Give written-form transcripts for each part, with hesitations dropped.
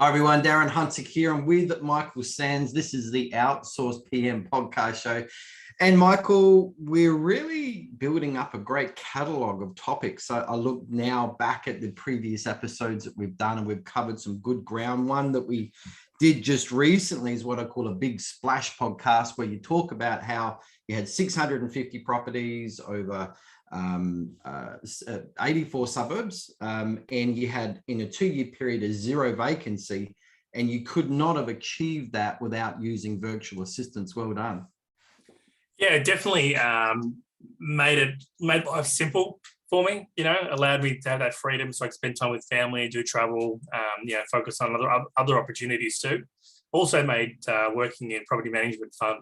Hi everyone, Darren Hunter here. I'm with Michael Sands. This is the Outsource PM podcast show. And Michael, we're really building up a great catalog of topics. So I look now back at the previous episodes that we've done, and we've covered some good ground. One that we did just recently is what I call a big splash podcast, where you talk about how you had 650 properties over 84 suburbs, and you had in a 2-year period a zero vacancy, and you could not have achieved that without using virtual assistants. Well done. Yeah, definitely made life simple for me, allowed me to have that freedom so I could spend time with family, do travel, focus on other opportunities too. Also made working in property management fun.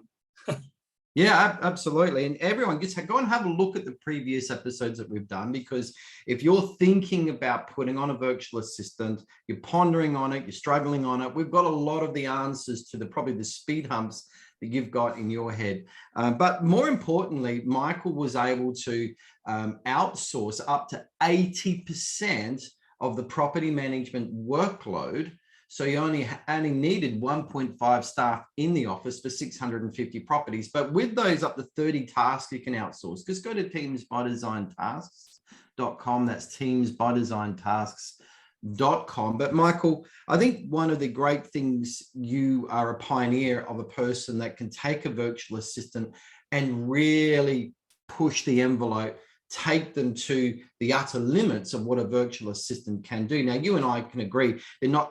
Yeah, absolutely. And everyone, just go and have a look at the previous episodes that we've done, because if you're thinking about putting on a virtual assistant, you're pondering on it, you're struggling on it, we've got a lot of the answers to probably the speed humps that you've got in your head. But more importantly, Michael was able to outsource up to 80% of the property management workload. So you only needed 1.5 staff in the office for 650 properties. But with those up to 30 tasks, you can outsource. Just go to teamsbydesigntasks.com. That's teamsbydesigntasks.com. But Michael, I think one of the great things, you are a pioneer of a person that can take a virtual assistant and really push the envelope, take them to the utter limits of what a virtual assistant can do. Now, you and I can agree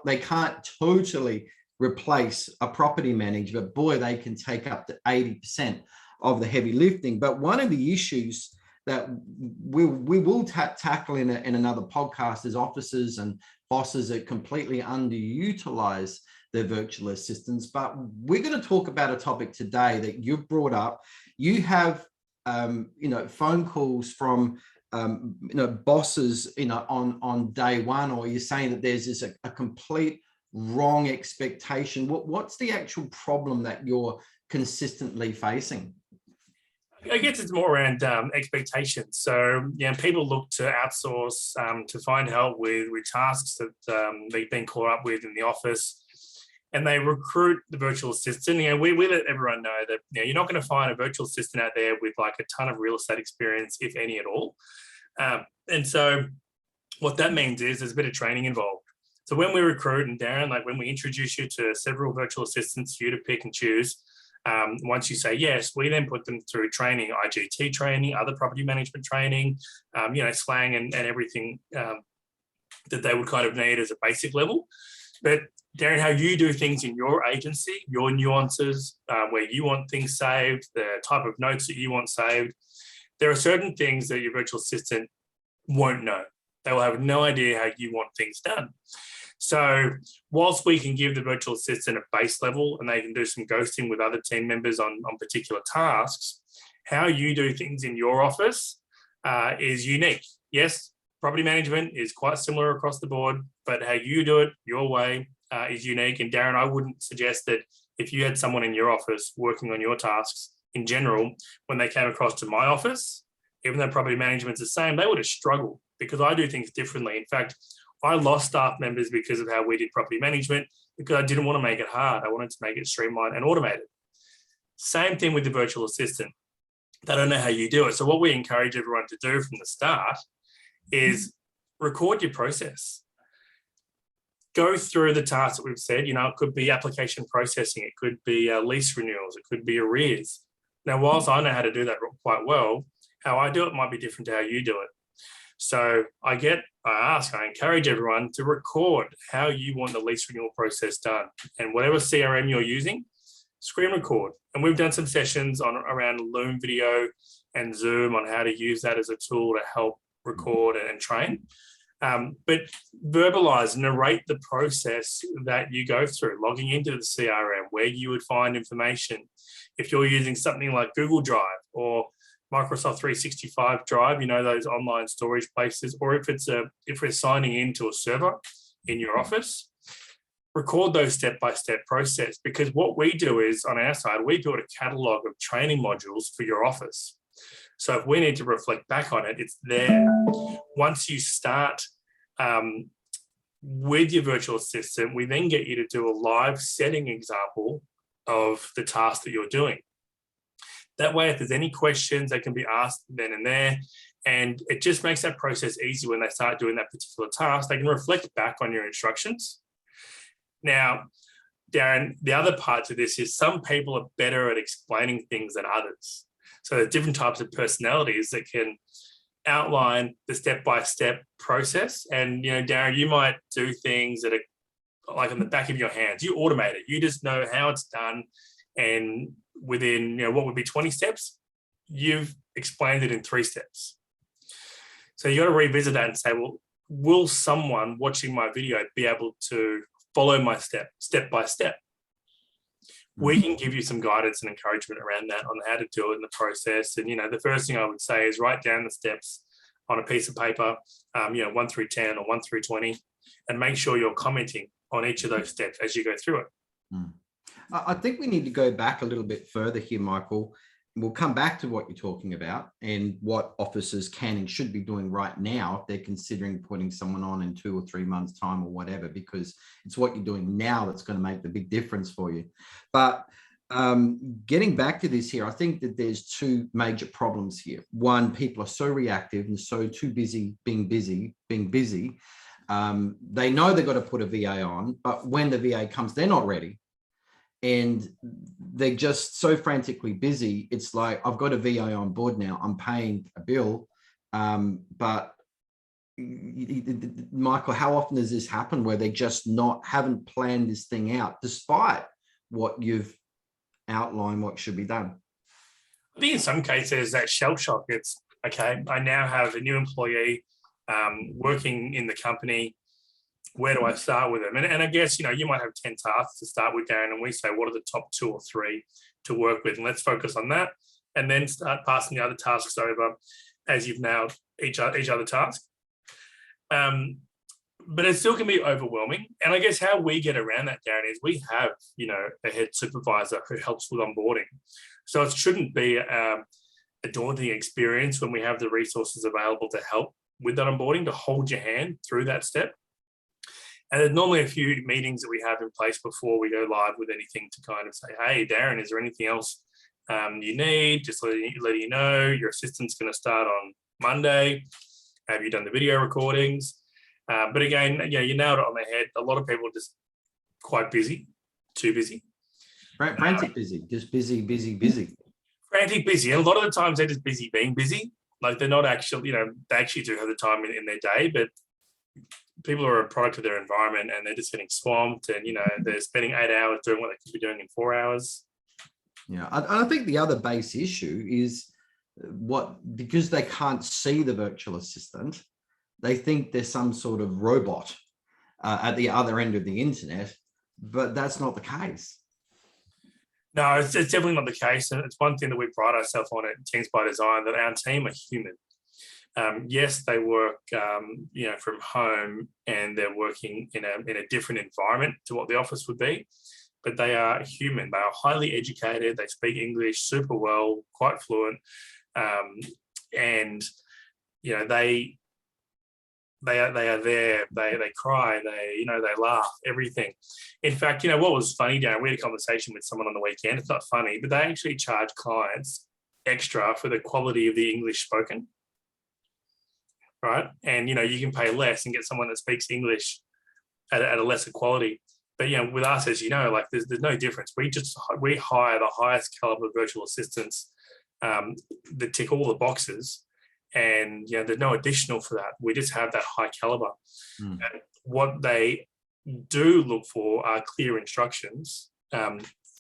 they can't totally replace a property manager, but boy, they can take up to 80% of the heavy lifting. But one of the issues that we will tackle in another podcast is officers and bosses that completely underutilize their virtual assistants. But we're going to talk about a topic today that you've brought up. You have phone calls from, bosses, on day one, or you're saying that there's a complete wrong expectation. What's the actual problem that you're consistently facing? I guess it's more around expectations. So, people look to outsource to find help with tasks that they've been caught up with in the office. And they recruit the virtual assistant. We let everyone know that you're not going to find a virtual assistant out there with like a ton of real estate experience, if any at all. And so what that means is there's a bit of training involved. So when we recruit, and Darren, like when we introduce you to several virtual assistants for you to pick and choose, once you say yes, we then put them through training, IGT training, other property management training, slang and everything that they would kind of need as a basic level. But Darren, how you do things in your agency, your nuances, where you want things saved, the type of notes that you want saved, there are certain things that your virtual assistant won't know. They will have no idea how you want things done. So whilst we can give the virtual assistant a base level and they can do some ghosting with other team members on particular tasks, how you do things in your office is unique. Yes, property management is quite similar across the board, but how you do it your way is unique. And Darren, I wouldn't suggest that if you had someone in your office working on your tasks in general, when they came across to my office, even though property management's the same, they would have struggled because I do things differently. In fact, I lost staff members because of how we did property management, because I didn't want to make it hard. I wanted to make it streamlined and automated. Same thing with the virtual assistant. They don't know how you do it. So what we encourage everyone to do from the start is record your process. Go through the tasks that we've said. It could be application processing, it could be lease renewals, it could be arrears. Now, whilst I know how to do that quite well, how I do it might be different to how you do it. So I encourage everyone to record how you want the lease renewal process done, and whatever CRM you're using, screen record. And we've done some sessions around Loom video and Zoom on how to use that as a tool to help record and train. But verbalize, narrate the process that you go through, logging into the CRM, where you would find information. If you're using something like Google Drive or Microsoft 365 Drive, those online storage places, or if we're signing into a server in your office, record those step-by-step process. Because what we do is, on our side, we build a catalog of training modules for your office. So if we need to reflect back on it, it's there. Once you start with your virtual assistant, we then get you to do a live setting example of the task that you're doing. That way, if there's any questions, they can be asked then and there. And it just makes that process easy when they start doing that particular task. They can reflect back on your instructions. Now, Darren, the other part to this is some people are better at explaining things than others. So there's different types of personalities that can outline the step-by-step process. And, Darren, you might do things that are like on the back of your hands. You automate it. You just know how it's done. And within, what would be 20 steps, you've explained it in 3 steps. So you got to revisit that and say, well, will someone watching my video be able to follow my step by step? We can give you some guidance and encouragement around that on how to do it in the process. And, the first thing I would say is write down the steps on a piece of paper, 1 through 10 or 1 through 20, and make sure you're commenting on each of those steps as you go through it. I think we need to go back a little bit further here, Michael. We'll come back to what you're talking about and what officers can and should be doing right now if they're considering putting someone on in 2 or 3 months' time or whatever, because it's what you're doing now that's going to make the big difference for you. But getting back to this here, I think that there's 2 major problems here. One, people are so reactive and so too busy being busy. They know they've got to put a VA on, but when the VA comes, they're not ready. And they're just so frantically busy. It's like, I've got a VA on board now. I'm paying a bill. But Michael, how often does this happen where they just haven't planned this thing out despite what you've outlined, what should be done? I think in some cases that shell shock, it's okay, I now have a new employee working in the company. Where do I start with them? And I guess, you might have 10 tasks to start with, Darren, and we say, what are the top 2 or 3 to work with? And let's focus on that. And then start passing the other tasks over as you've nailed each other task. But it still can be overwhelming. And I guess how we get around that, Darren, is we have, a head supervisor who helps with onboarding. So it shouldn't be a daunting experience when we have the resources available to help with that onboarding, to hold your hand through that step. And there's normally a few meetings that we have in place before we go live with anything to kind of say, hey, Darren, is there anything else you need? Just letting you know your assistant's going to start on Monday. Have you done the video recordings? But again, you nailed it on the head. A lot of people are just quite busy, too busy. Frantic busy, just busy. Frantic busy. And a lot of the times they're just busy being busy. Like they're not actually, they actually do have the time in their day, but people are a product of their environment and they're just getting swamped and, they're spending 8 hours doing what they could be doing in 4 hours. Yeah, I think the other base issue is because they can't see the virtual assistant, they think there's some sort of robot at the other end of the internet, but that's not the case. No, it's definitely not the case. And it's one thing that we pride ourselves on at Teams by Design, that our team are human. Yes, they work, from home and they're working in a different environment to what the office would be, but they are human. They are highly educated. They speak English super well, quite fluent, and they are there. They cry. They laugh. Everything. In fact, what was funny, Darren? We had a conversation with someone on the weekend. It's not funny, but they actually charge clients extra for the quality of the English spoken. Right. And, you can pay less and get someone that speaks English at a lesser quality. But, with us, as there's no difference. We hire the highest caliber virtual assistants that tick all the boxes. And, there's no additional for that. We just have that high caliber. And what they do look for are clear instructions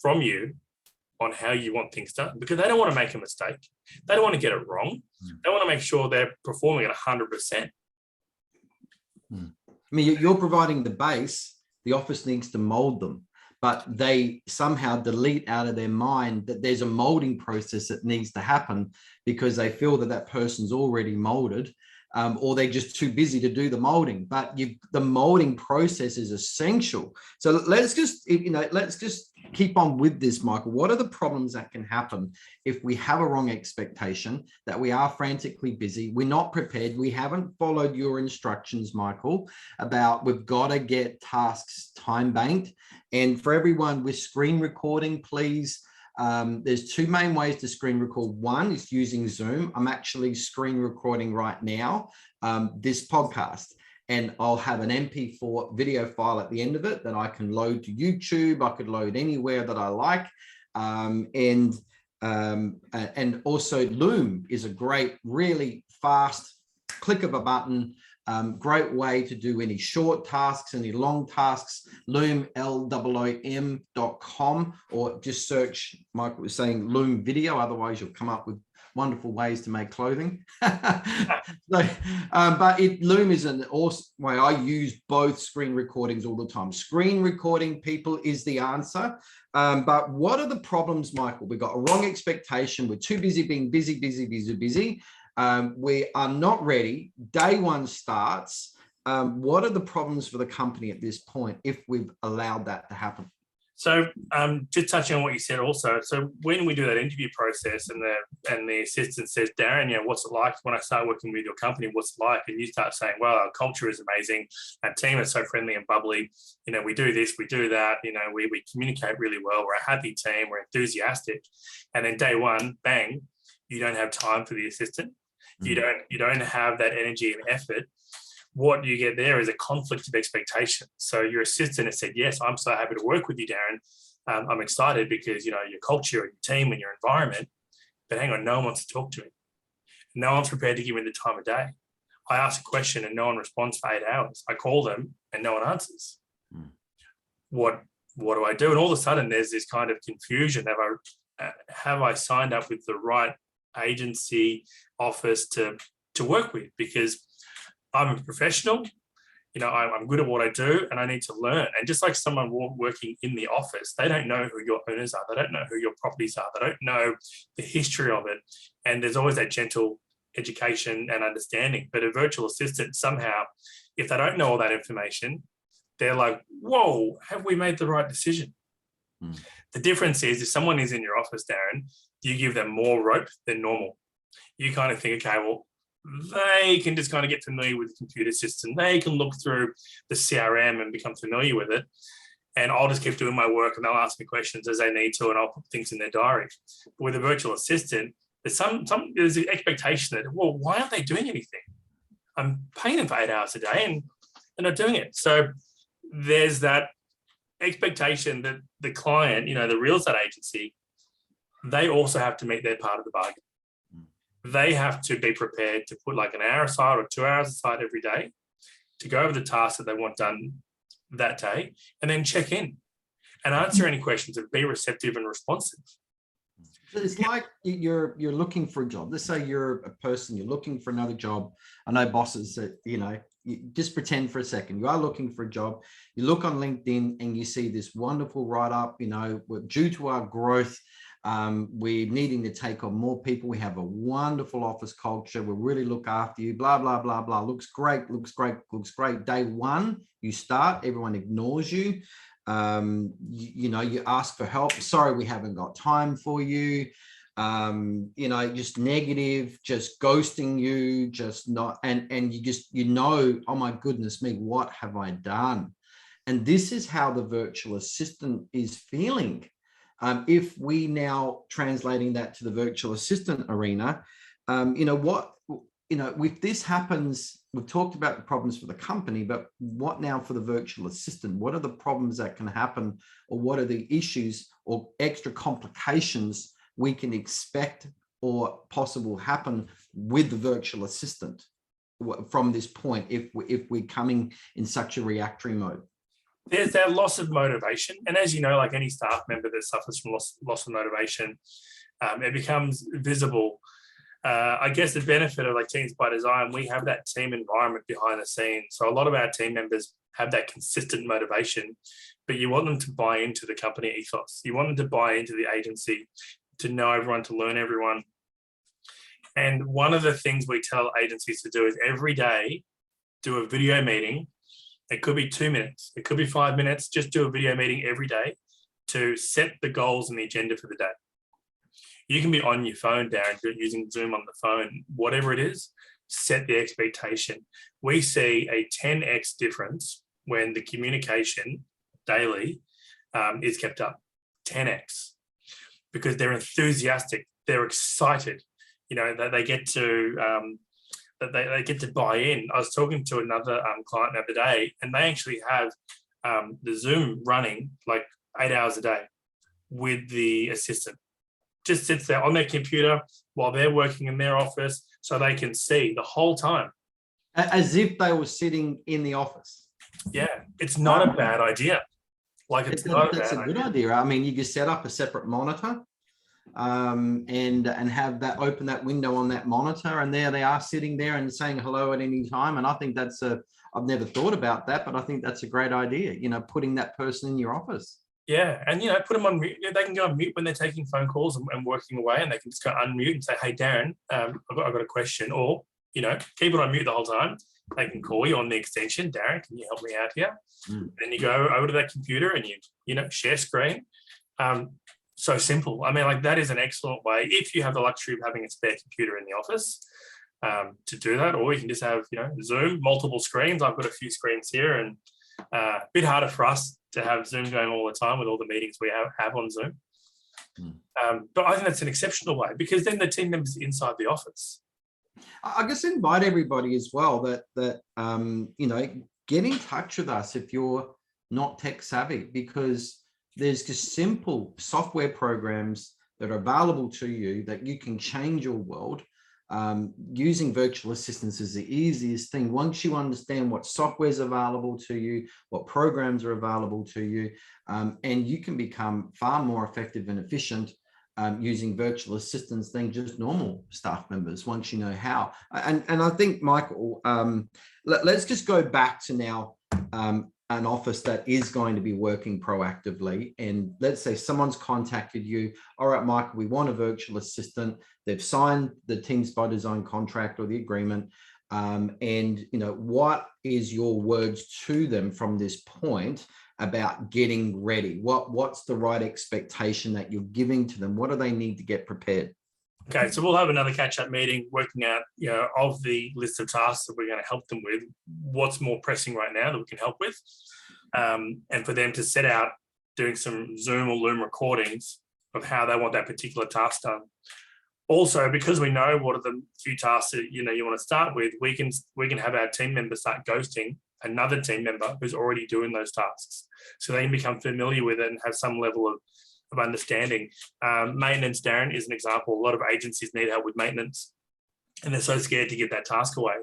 from you on how you want things done, because they don't want to make a mistake. They don't want to get it wrong. They want to make sure they're performing at 100%. I mean, you're providing the base, the office needs to mold them, but they somehow delete out of their mind that there's a molding process that needs to happen because they feel that person's already molded, or they're just too busy to do the molding. But the molding process is essential. So let's just keep on with this, Michael, what are the problems that can happen if we have a wrong expectation, that we are frantically busy, we're not prepared, we haven't followed your instructions, Michael, about we've got to get tasks time banked. And for everyone with screen recording, please, there's two main ways to screen record. One is using Zoom. I'm actually screen recording right now, this podcast. And I'll have an MP4 video file at the end of it that I can load to YouTube. I could load anywhere that I like. And also Loom is a great, really fast click of a button, great way to do any short tasks, any long tasks. Loom, LOOM.com, or just search, Michael was saying, Loom video. Otherwise you'll come up with wonderful ways to make clothing. But Loom is an awesome way. I use both screen recordings all the time. Screen recording, people, is the answer. But what are the problems, Michael? We've got a wrong expectation. We're too busy being busy. We are not ready. Day one starts. What are the problems for the company at this point if we've allowed that to happen? So just touching on what you said also, so when we do that interview process and the assistant says, Darren, what's it like when I start working with your company, what's it like? And you start saying, well, our culture is amazing. Our team is so friendly and bubbly. We do this, we do that. We communicate really well. We're a happy team. We're enthusiastic. And then day one, bang, you don't have time for the assistant. You don't have that energy and effort. What you get there is a conflict of expectation. So your assistant has said, yes, I'm so happy to work with you, Darren. I'm excited because, your culture and your team and your environment, but hang on, no one wants to talk to me. No one's prepared to give me the time of day. I ask a question and no one responds for 8 hours. I call them and no one answers. What do I do? And all of a sudden there's this kind of confusion. Have I signed up with the right agency office to work with? Because I'm a professional, I'm good at what I do and I need to learn. And just like someone working in the office, they don't know who your owners are. They don't know who your properties are. They don't know the history of it. And there's always that gentle education and understanding. But a virtual assistant, somehow, if they don't know all that information, they're like, whoa, have we made the right decision? The difference is if someone is in your office, Darren, you give them more rope than normal. You kind of think, okay, well, they can just kind of get familiar with the computer system. They can look through the CRM and become familiar with it. And I'll just keep doing my work and they'll ask me questions as they need to, and I'll put things in their diary. But with a virtual assistant, there's an expectation that, well, why aren't they doing anything? I'm paying them for 8 hours a day and they're not doing it. So there's that expectation that the client, the real estate agency, they also have to meet their part of the bargain. They have to be prepared to put like an hour aside or 2 hours aside every day to go over the tasks that they want done that day, and then check in and answer any questions and be receptive and responsive. So it's like you're looking for a job. Let's say you're a person, you're looking for another job. I know bosses that, you just pretend for a second. You are looking for a job. You look on LinkedIn and you see this wonderful write-up, due to our growth, we're needing to take on more people. We have a wonderful office culture. We really look after you, blah, blah, blah, blah. Looks great. Day one, you start, everyone ignores you. You ask for help. Sorry, we haven't got time for you. Just negative, just ghosting you, just not, and you just, oh my goodness me, what have I done? And this is how the virtual assistant is feeling. If we now translating that to the virtual assistant arena, if this happens, we've talked about the problems for the company, but what now for the virtual assistant? What are the problems that can happen, or what are the issues or extra complications we can expect or possible happen with the virtual assistant from this point if we're coming in such a reactory mode? There's that loss of motivation. And as you know, like any staff member that suffers from loss of motivation, it becomes visible. I guess the benefit of like Teams by Design, we have that team environment behind the scenes. So a lot of our team members have that consistent motivation, but you want them to buy into the company ethos. You want them to buy into the agency, to know everyone, to learn everyone. And one of the things we tell agencies to do is every day do a video meeting. It could be 2 minutes. It could be 5 minutes. Just do a video meeting every day to set the goals and the agenda for the day. You can be on your phone, Darren, using Zoom on the phone, whatever it is, set the expectation. We see a 10x difference when the communication daily is kept up, 10x, because they're enthusiastic, they're excited, you know, that they get to they get to buy in. I was talking to another client the other day, and they actually have the Zoom running like 8 hours a day with the assistant. Just sits there on their computer while they're working in their office, so they can see the whole time. As if they were sitting in the office. Yeah, it's not a bad idea. Like, it's not That's a good idea. I mean, you can set up a separate monitor and have that, open that window on that monitor, and there they are sitting there and saying hello at any time. And I think that's I've never thought about that, but I think that's a great idea, you know, putting that person in your office. Yeah, and, you know, put them on mute. They can go on mute when they're taking phone calls and working away, and they can just go unmute and say, hey, Darren, I've got a question. Or, you know, keep it on mute the whole time. They can call you on the extension. Darren, can you help me out here? Then you go over to that computer and you know, share screen. So simple. I mean, like, that is an excellent way, if you have the luxury of having a spare computer in the office, to do that. Or you can just have, you know, Zoom, multiple screens. I've got a few screens here, and a bit harder for us to have Zoom going all the time with all the meetings we have on Zoom. But I think that's an exceptional way, because then the team members inside the office. I guess invite everybody as well that you know, get in touch with us if you're not tech savvy, because there's just simple software programs that are available to you that you can change your world. Using virtual assistants is the easiest thing. Once you understand what software is available to you, what programs are available to you, and you can become far more effective and efficient using virtual assistants than just normal staff members, once you know how. And I think, Michael, let's just go back to now an office that is going to be working proactively. And let's say someone's contacted you. All right, Michael, we want a virtual assistant. They've signed the Teams by Design contract or the agreement. And, you know, what is your words to them from this point about getting ready? What's the right expectation that you're giving to them? What do they need to get prepared? Okay, so we'll have another catch-up meeting, working out, you know, of the list of tasks that we're going to help them with, what's more pressing right now that we can help with, and for them to set out doing some Zoom or Loom recordings of how they want that particular task done. Also, because we know what are the few tasks that, you know, you want to start with, we can have our team members start ghosting another team member who's already doing those tasks, so they can become familiar with it and have some level of understanding. Maintenance, Darren, is an example. A lot of agencies need help with maintenance, and they're so scared to give that task away.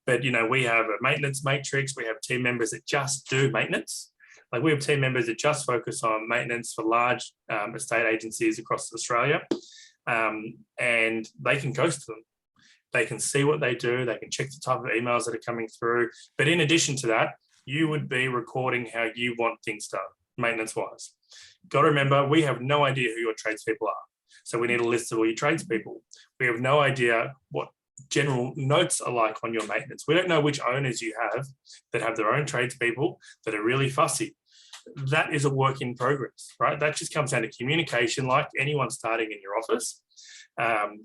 But, you know, we have a maintenance matrix. We have team members that just do maintenance. Like, we have team members that just focus on maintenance for large estate agencies across Australia, and they can ghost them. They can see what they do. They can check the type of emails that are coming through. But in addition to that, you would be recording how you want things done, maintenance-wise. Got to remember, we have no idea who your tradespeople are. So we need a list of all your tradespeople. We have no idea what general notes are like on your maintenance. We don't know which owners you have that have their own tradespeople that are really fussy. That is a work in progress, right? That just comes down to communication, like anyone starting in your office.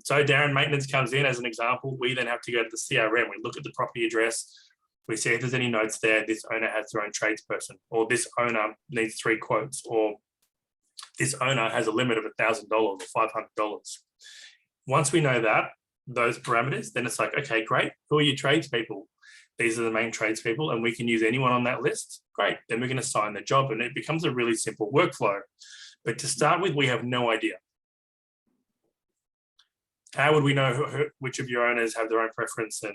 So Darren, maintenance comes in as an example. We then have to go to the CRM. We look at the property address. We see if there's any notes there. This owner has their own tradesperson, or this owner needs 3 quotes, or this owner has a limit of $1,000 or $500. Once we know that, those parameters, then it's like, okay, great. Who are your tradespeople? These are the main tradespeople, and we can use anyone on that list. Great. Then we're going to assign the job, and it becomes a really simple workflow. But to start with, we have no idea. How would we know which of your owners have their own preference and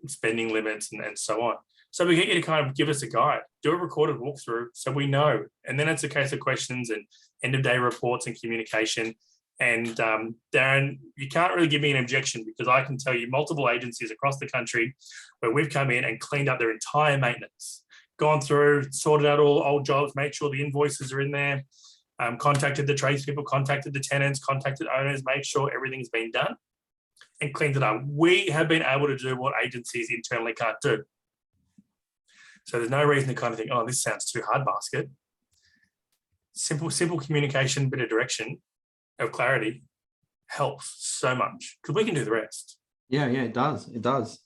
spending limits and so on? So we get you to kind of give us a guide, do a recorded walkthrough so we know. And then it's a case of questions and end of day reports and communication. And Darren, you can't really give me an objection, because I can tell you multiple agencies across the country where we've come in and cleaned up their entire maintenance, gone through, sorted out all old jobs, made sure the invoices are in there, contacted the tradespeople, contacted the tenants, contacted owners, made sure everything's been done and cleaned it up. We have been able to do what agencies internally can't do. So there's no reason to kind of think, oh, this sounds too hard, basket. simple communication, bit of direction, of clarity helps so much because we can do the rest. Yeah, it does.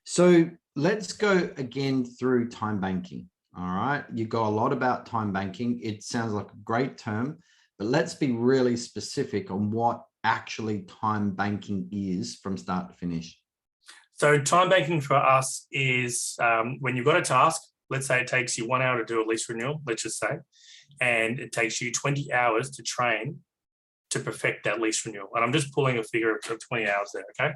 So let's go again through time banking. All right, you got a lot about time banking. It sounds like a great term, but let's be really specific on what actually time banking is from start to finish. So time banking for us is when you've got a task, let's say it takes you 1 hour to do a lease renewal, let's just say, and it takes you 20 hours to train to perfect that lease renewal. And I'm just pulling a figure of 20 hours there, okay?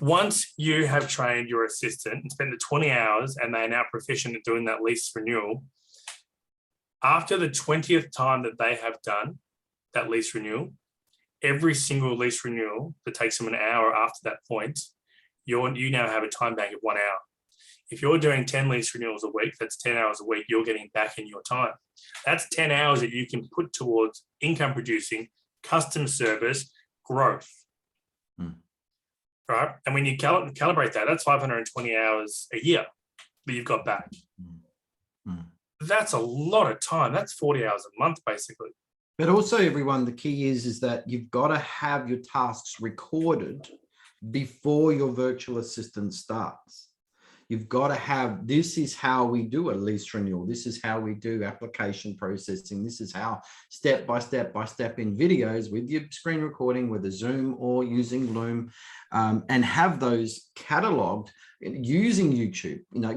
Once you have trained your assistant and spent the 20 hours and they're now proficient at doing that lease renewal, after the 20th time that they have done that lease renewal, every single lease renewal that takes them an hour after that point, you now have a time bank of 1 hour. If you're doing 10 lease renewals a week, that's 10 hours a week you're getting back in your time. That's 10 hours that you can put towards income producing, customer service, growth. Right? And when you calibrate that, that's 520 hours a year that you've got back. That's a lot of time. That's 40 hours a month, basically. But also, everyone, the key is that you've got to have your tasks recorded before your virtual assistant starts. You've got to have, this is how we do a lease renewal. This is how we do application processing. This is how step by step in videos with your screen recording, with a Zoom or using Loom, and have those cataloged using YouTube. You know,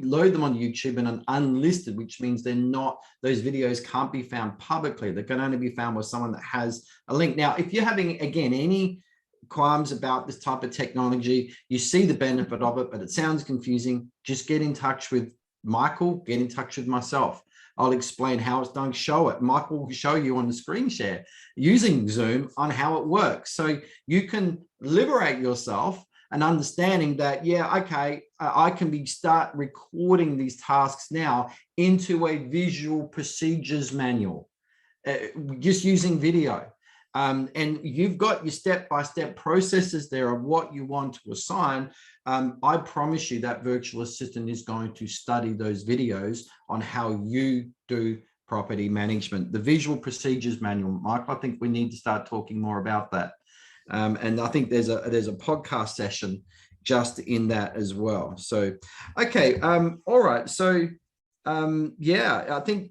load them on YouTube and an unlisted, which means they're not, those videos can't be found publicly. They can only be found with someone that has a link. Now, if you're having, again, any qualms about this type of technology, you see the benefit of it, but it sounds confusing, just get in touch with Michael, get in touch with myself. I'll explain how it's done, show it. Michael will show you on the screen share using Zoom on how it works. So you can liberate yourself and understanding that, yeah, okay, I can start recording these tasks now into a visual procedures manual, just using video. And you've got your step-by-step processes there of what you want to assign. I promise you that virtual assistant is going to study those videos on how you do property management. The visual procedures manual, Michael, I think we need to start talking more about that. And I think there's a podcast session just in that as well. So, okay, all right. So, yeah, I think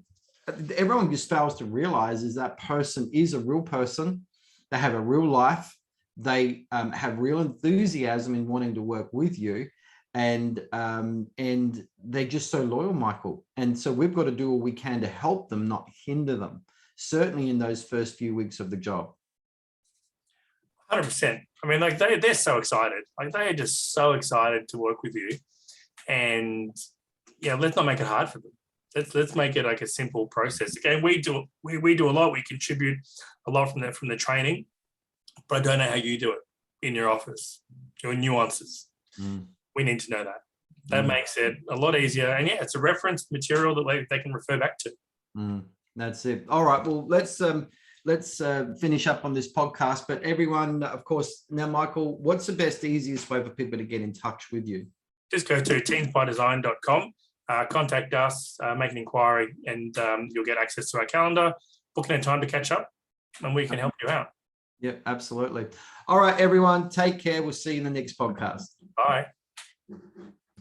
everyone just fails to realize is that person is a real person. They have a real life. They have real enthusiasm in wanting to work with you, and they're just so loyal, Michael. And so we've got to do all we can to help them, not hinder them. Certainly in those first few weeks of the job. 100%. I mean, like they're so excited. Like they are just so excited to work with you, and yeah, let's not make it hard for them. Let's make it like a simple process. Again, we do a lot. We contribute a lot from the training, but I don't know how you do it in your office, your nuances. We need to know that. That makes it a lot easier. And yeah, it's a reference material that they can refer back to. That's it. All right. Well, let's finish up on this podcast. But everyone, of course, now, Michael, what's the best, easiest way for people to get in touch with you? Just go to teamsbydesign.com. Contact us, make an inquiry, and you'll get access to our calendar, book in a time to catch up, and we can help you out. Yep, absolutely. All right, everyone, take care. We'll see you in the next podcast. Bye.